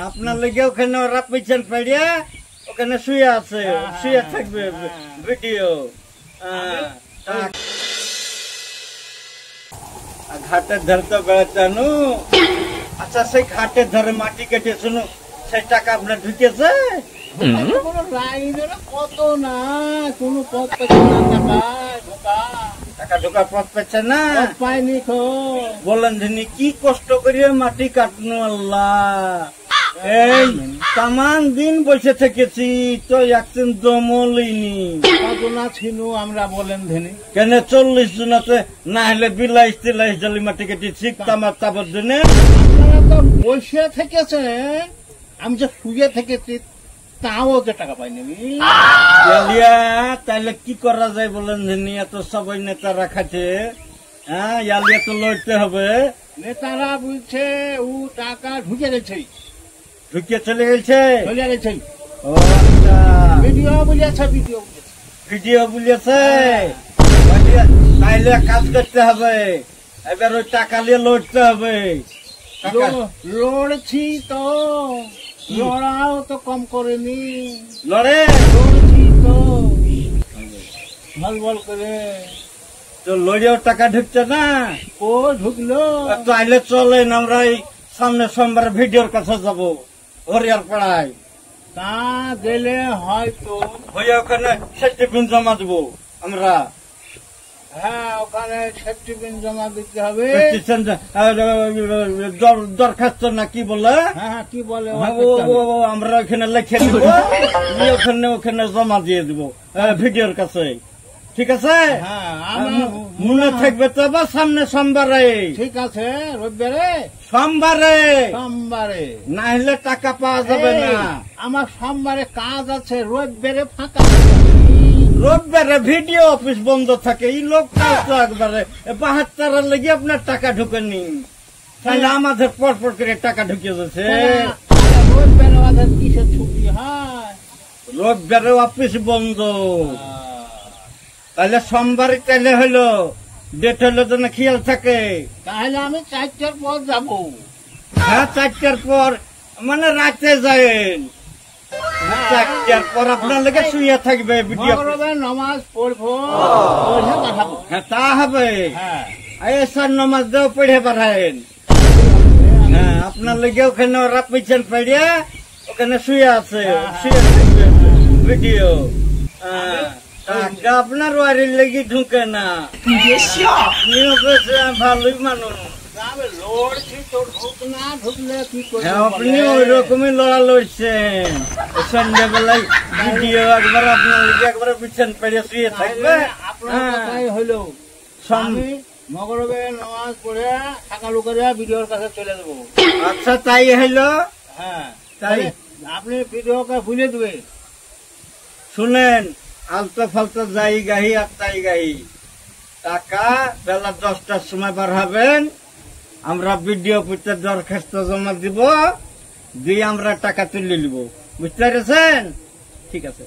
আপনার লেগে ওখানে ওরা পিছন পেড়িয়ে ওখানে শুয়ে আছে, শুয়ে থাকবে ভিডিও। ঘাটের ধারে তো বেড়াচ্ছানু। আচ্ছা, সেই ঘাটের ধারে মাটি কেটে শুনু, সেই টাকা আপনার ঢুকেছে? কত না কোনো পথ পেছে না, টাকা ঢোকার পথ পেছে না, পাইনি। বলেন যিনি কি কষ্ট করিয়ে মাটি কাটনু আল্লাহ। এই তামান দিন বসে থেকেছি তো একদিন দমলিনি। কতনা ছিল আমরা বলেন ধেনি কেন 40 জনাতে না হলে 22-23 জালি মাটি কেটে শিখতাম আর তারপর দিনে আপনারা তো বসে থেকেছেন, আমি যে শুয়ে থেকেছি তাও যে টাকা পাইনি। তাহলে কি করা যায় বলেন যিনি? এত সবাই নেতা রাখাছে, হ্যাঁ, ইয়ালিয়া তো লড়তে হবে। নেতারা বলছে ও টাকা ঢুকে গেছে, ঢুকিয়ে চলে গেছে। ও আচ্ছা, ভিডিও বলিয়াছে, ভিডিও বলিয়েছে। তাইলে কাজ করতে হবে, এবার ওই টাকা নিয়ে লড়তে হবে। লড়ছি তো, লড়াও তো কম করেনি, লড়ে লড়ছি তো ভাল করে। তো লড়িয়েও টাকা ঢুকছে না। ও ঢুকলো। তাইলে চলেন আমরা এই সামনে সোমবার ভিডিওর কাছে যাবো হরিয়ার পাড়ায়। তা গেলে হয়তো হয়ে ওখানে সার্টিফিকেট জমা দেবো আমরা। হ্যাঁ, ওখানে সার্টিফিকেট জমা দিতে হবে। দরখাস্ত না কি বলে? হ্যাঁ, কি বলে আমরা ওখানে লিখে দিব, ওখানে জমা দিয়ে দিব ভিডিওর কাছে। ঠিক আছে? মনে থাকবে তো আবার সামনে সোমবারে। ঠিক আছে, রবিবারে সোমবারে না হলে টাকা পাওয়া যাবে না। আমার সোমবারে কাজ আছে, রবিবারে ফাঁকা। রবিবারে ভিডিও অফিস বন্ধ থাকে। এই লোক তো একবারে 72 লেগে আপনার টাকা ঢুকেনি, তাহলে আমাদের পরপর করে টাকা ঢুকে যাচ্ছে। রবিবারে আমাদের কিসের ছুটি হয়? রবিবারে অফিস বন্ধ। তাহলে সোমবারে তাহলে হইলো, ডেট হইলো যেন খেয়াল থাকে। তাহলে আমি 4টার পর যাবো। হ্যাঁ, 4টার পর মানে রাতে যাবেন। 4টার পর আপনার লেগে শুয়ে থাকবে ভিডিও। নামাজ পড়বো, পাঠাবো। হ্যাঁ, তা হবে। হ্যাঁ, এসার নামাজ দেও পড়ে পাঠাবেন। হ্যাঁ, আপনার লেগে ওখানে ওরা পিছন পেড়িয়ে ওখানে শুয়ে আছে, শুয়ে থাকবে ভিডিও। আপনার বাড়ির লেগে ঢুকে না, আপনিও ভালোই মানুষ। আপনি ওই রকমই লড়া লড়ছেন। সন্ধ্যাবেলায় ভিডিও একবার আপনার লেগে একবার পিছন পেড়িয়ে শুয়ে থাকবে। হইলো মগরবে নামাজ পড়ে সকালু করে ভিডিওর কাছে চলে যাবো। আচ্ছা, তাই হইলো। হ্যাঁ, তাই আপনি ভিডিওকে ভুলে দেবে। শুনেন, আলতো ফালতো যাই গাহি আর তাই গাহি, টাকা বেলা 10টার সময় বার হবেন। আমরা ভিডিও করতে দরখাস্ত জমা দিব, দিয়ে আমরা টাকা তুলে নিব। বুঝতে পেরেছেন? ঠিক আছে।